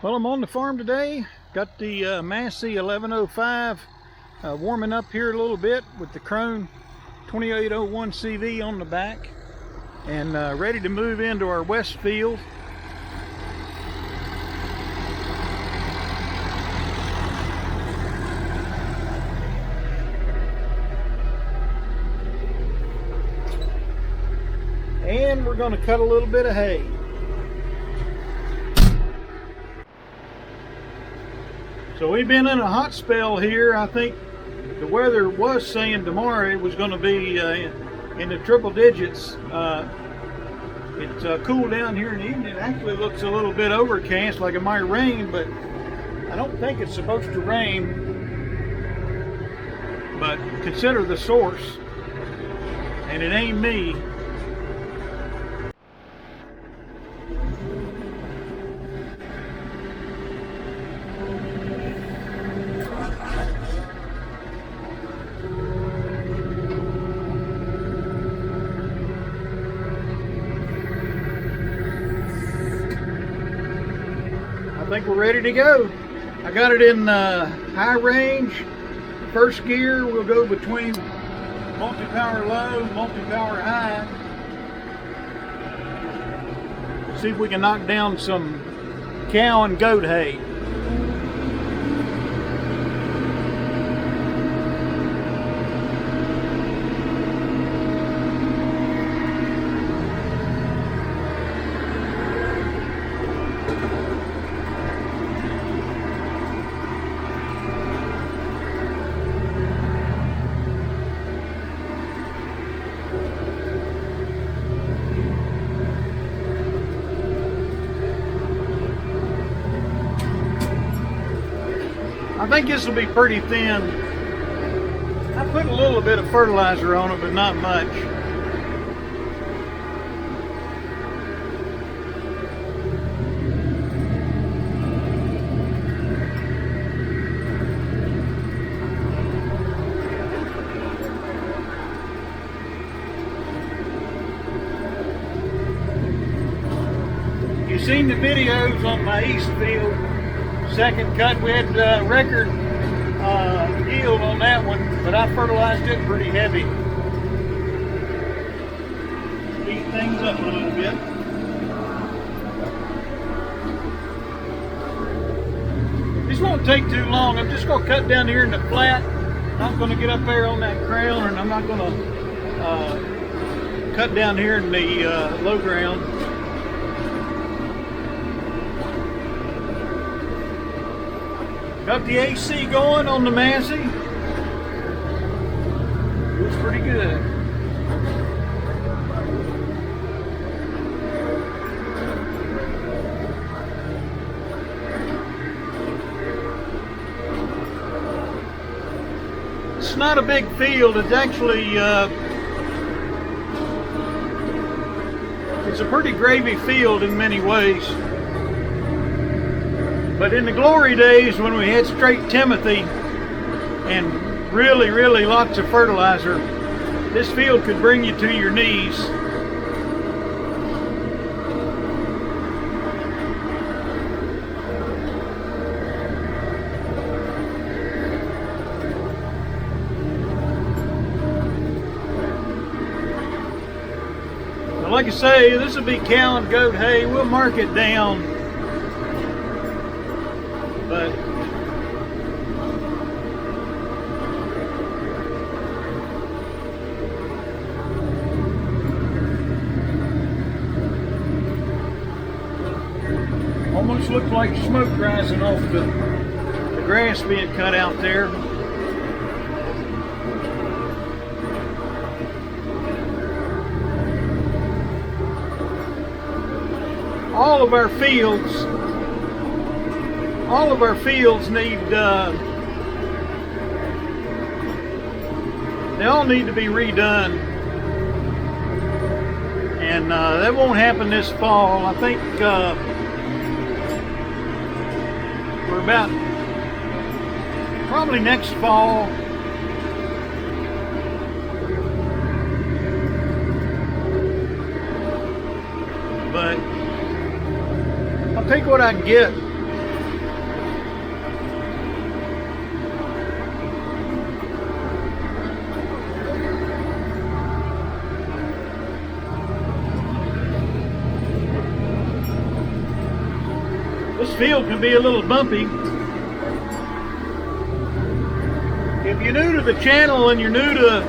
Well, I'm on the farm today. Got the Massey 1105 warming up here a little bit with the Krone 2801cv on the back, and ready to move into our west field. And we're going to cut a little bit of hay. So we've been in a hot spell here. I think the weather was saying tomorrow it was going to be in the triple digits. It's cooled down here in the evening. It actually looks a little bit overcast, like it might rain, but I don't think it's supposed to rain. But consider the source, and it ain't me. I think we're ready to go. I got it in high range. First gear, we'll go between multi-power low, multi-power high. See if we can knock down some cow and goat hay. I think this will be pretty thin. I put a little bit of fertilizer on it, but not much. You've seen the videos on my east field. Second cut, we had record yield on that one, but I fertilized it pretty heavy. Speed things up a little bit. This won't take too long. I'm just going to cut down here in the flat. I'm going to get up there on that crown, and I'm not going to cut down here in the low ground. Got the AC going on the Massey. Looks pretty good. It's not a big field. It's actually it's a pretty gravy field in many ways. But in the glory days when we had straight Timothy and really lots of fertilizer, this field could bring you to your knees. But like I say, this will be cow and goat hay. We'll mark it down. But almost looks like smoke rising off the grass being cut out there. All of our fields need, they all need to be redone. And that won't happen this fall. I think we're about, probably next fall. But I'll take what I can get This field can be a little bumpy. If you're new to the channel and you're new to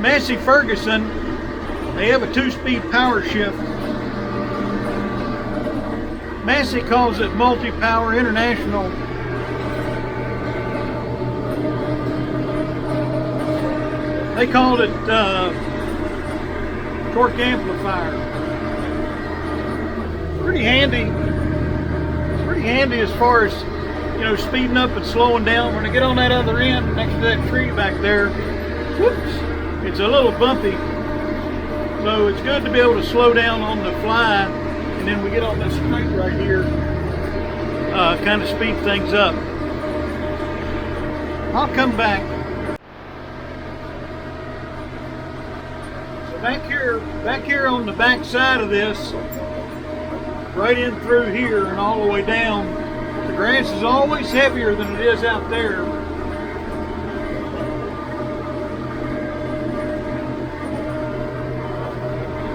Massey Ferguson, they have a 2-speed power shift. Massey calls it multi-power international. They called it torque amplifier. Pretty handy. Pretty handy as far as, you know, speeding up and slowing down. When I get on that other end next to that tree back there, whoops, it's a little bumpy. So it's good to be able to slow down on the fly, and then we get on this straight right here, kind of speed things up. I'll come back. So back here on the back side of this, right in through here and all the way down, the grass is always heavier than it is out there.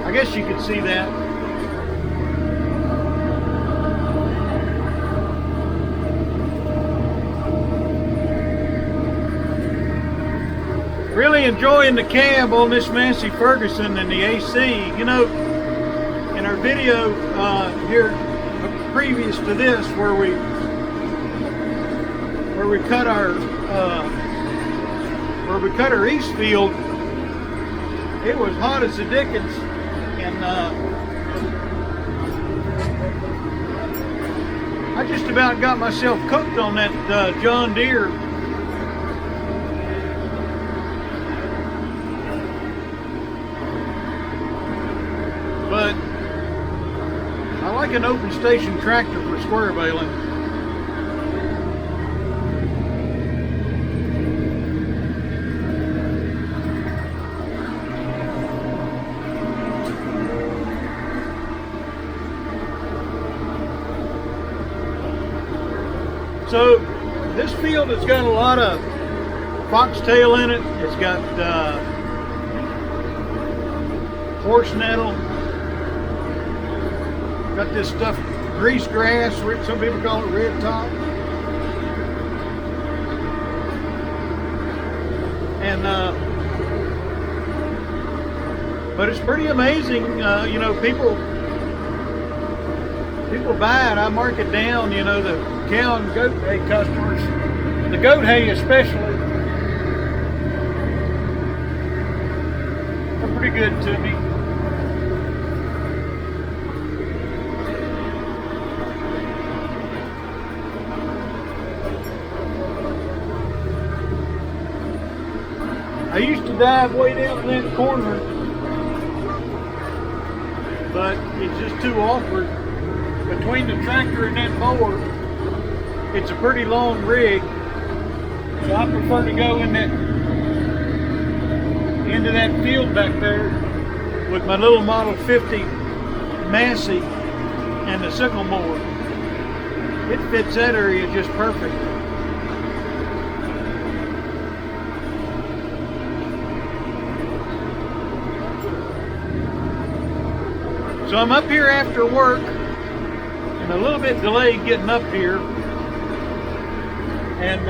I guess you can see that. Really enjoying the cab on this Massey Ferguson and the AC. You know, in our video here previous to this, where we cut our east field, it was hot as the dickens, and I just about got myself cooked on that John Deere. But I like an open station tractor for square baling. So this field has got a lot of foxtail in it. It's got horse nettle. Got this stuff, grease grass, some people call it red top. And but it's pretty amazing. You know, people buy it. I mark it down. You know, the cow and goat hay customers, the goat hay especially, they're pretty good to me. I used to dive way down in that corner, but it's just too awkward. Between the tractor and that mower, it's a pretty long rig, so I prefer to go in that into that field back there with my little Model 50 Massey and the sickle mower. It fits that area just perfect. So I'm up here after work, and a little bit delayed getting up here. And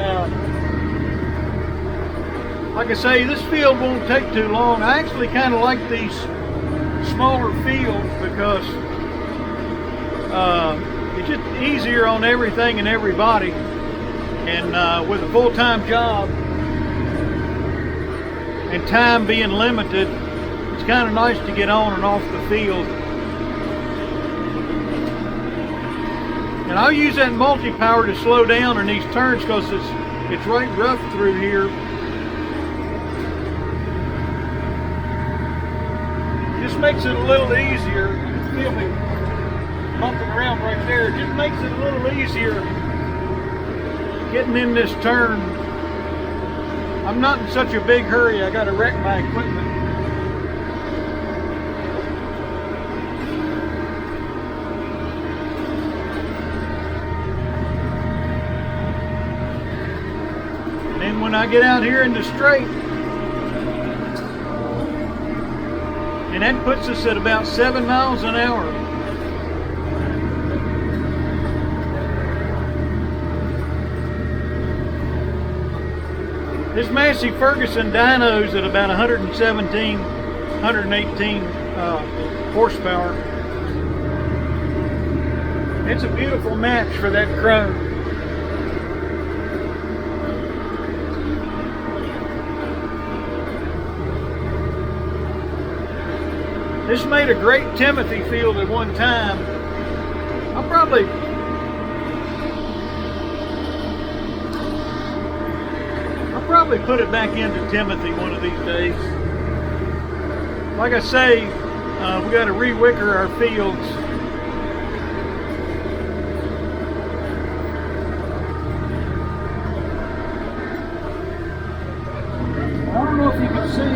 like I say, this field won't take too long. I actually kind of like these smaller fields because it's just easier on everything and everybody. And with a full-time job and time being limited, it's kind of nice to get on and off the field. And I'll use that multi-power to slow down in these turns because it's right rough through here. Just makes it a little easier. You can feel me bumping around right there. It just makes it a little easier getting in this turn. I'm not in such a big hurry. I got to wreck my equipment. When I get out here in the straight, and that puts us at about 7 miles an hour. This Massey Ferguson dyno's at about 117, 118 horsepower. It's a beautiful match for that Krone. This made a great Timothy field at one time. I'll probably put it back into Timothy one of these days. Like I say, we got to re-wicker our fields. I don't know if you can see,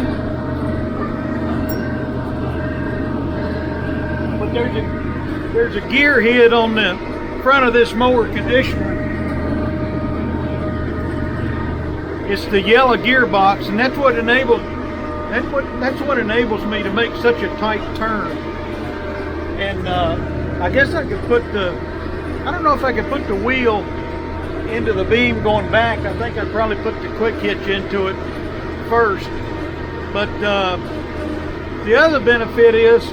but there's a gear head on the front of this mower conditioner. It's the yellow gearbox, and that's what enables me to make such a tight turn. And I guess I could put I don't know if I could put the wheel into the beam going back. I think I'd probably put the quick hitch into it first. But the other benefit is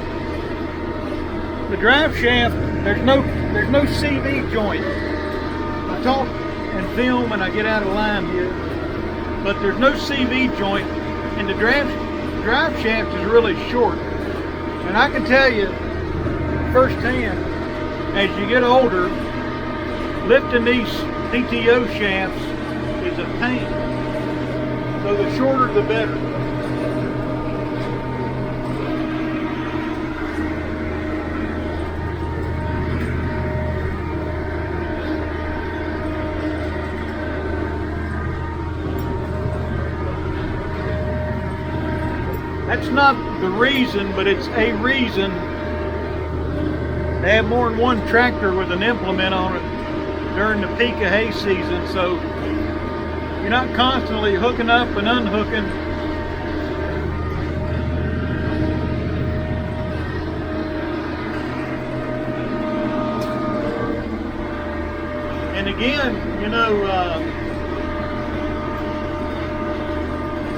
the drive shaft. There's no CV joint. I talk and film when I get out of line here. But there's no CV joint, and the drive shaft is really short. And I can tell you firsthand, as you get older, lifting these PTO shafts is a pain. So the shorter the better. That's not the reason, but it's a reason to have more than one tractor with an implement on it during the peak of hay season, so you're not constantly hooking up and unhooking. And again, you know,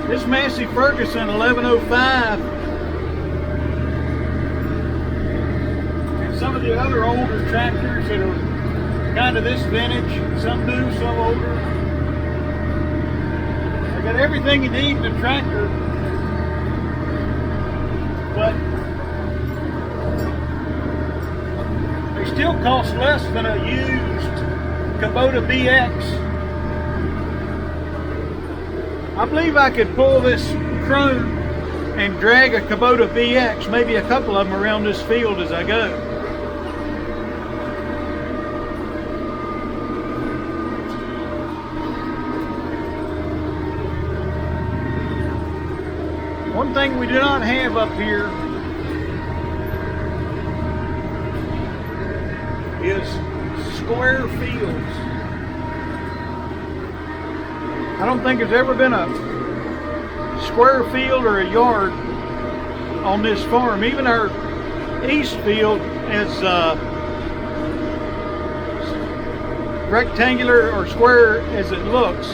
this Massey Ferguson 1105 and some of the other older tractors that are kind of this vintage, some new, some older, they got everything you need in a tractor, but they still cost less than a used Kubota BX. I believe I could pull this Krone and drag a Kubota BX, maybe a couple of them around this field as I go. One thing we do not have up here is square fields. I don't think there's ever been a square field or a yard on this farm. Even our east field is rectangular or square as it looks.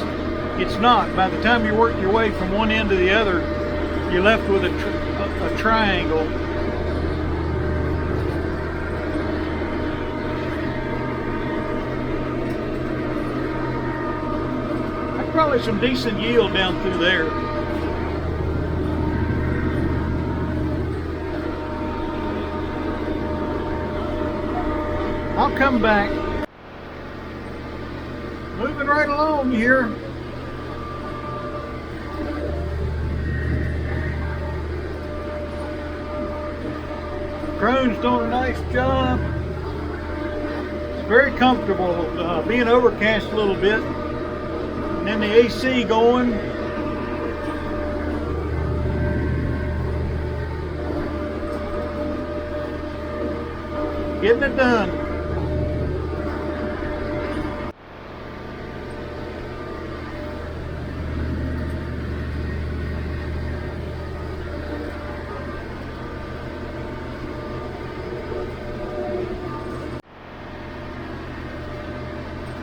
It's not. By the time you work your way from one end to the other, you're left with a triangle. Probably some decent yield down through there. I'll come back. Moving right along here. Krone's doing a nice job. It's very comfortable, being overcast a little bit. And then the AC going. Getting it done.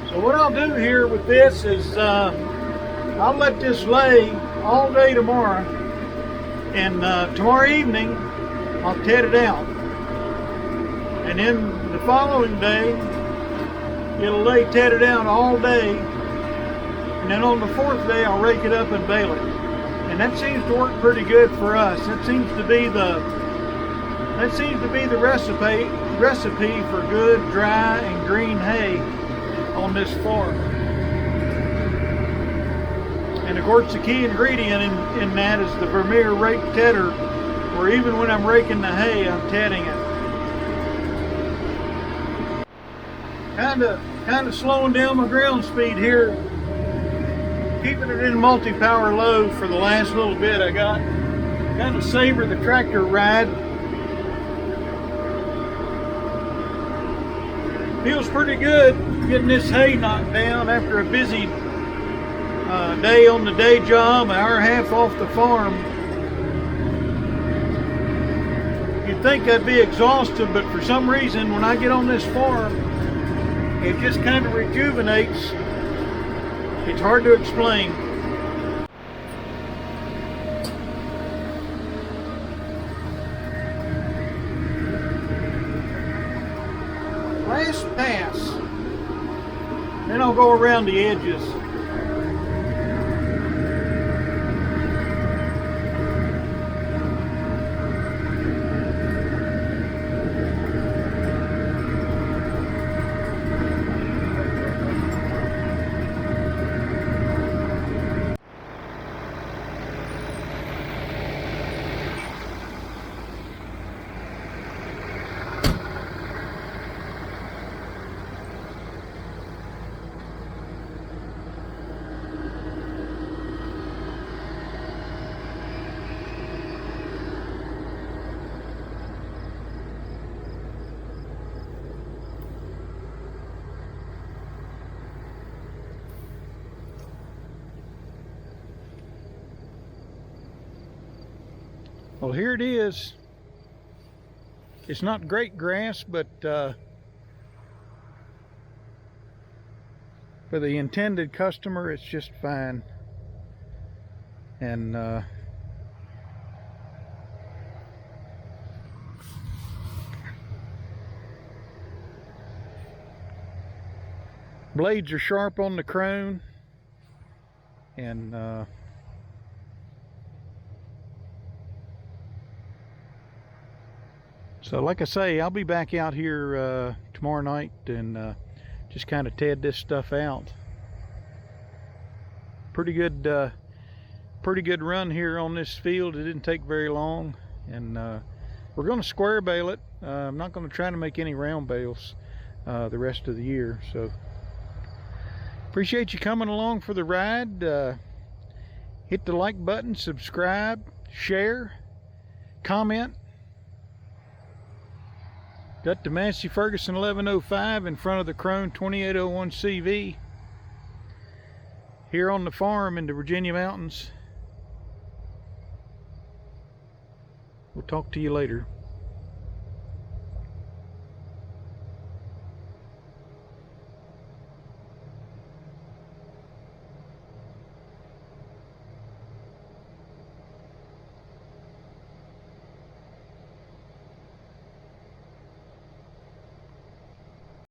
So what I'll do here with this is I'll let this lay all day tomorrow, and tomorrow evening I'll ted it out, and then the following day it'll lay tedded out all day, and then on the fourth day I'll rake it up and bale it. And that seems to work pretty good for us. That seems to be the recipe for good dry and green hay on this farm. And of course the key ingredient in that is the Vermeer rake tedder, where even when I'm raking the hay, I'm tedding it. Kind of slowing down my ground speed here, keeping it in multi-power low for the last little bit. I got to savor the tractor ride. Feels pretty good getting this hay knocked down after a busy day on the day job, an hour and a half off the farm. You'd think I'd be exhausted, but for some reason when I get on this farm, it just kind of rejuvenates. It's hard to explain. Last pass. Then I'll go around the edges. Well, here it is. It's not great grass, but for the intended customer, it's just fine. And blades are sharp on the Krone, and so like I say, I'll be back out here tomorrow night and just kind of ted this stuff out. Pretty good run here on this field. It didn't take very long, and we're going to square bale it. I'm not going to try to make any round bales the rest of the year. So appreciate you coming along for the ride. Hit the like button, subscribe, share, comment. Got the Massey Ferguson 1105 in front of the Krone 2801cv here on the farm in the Virginia mountains. We'll talk to you later.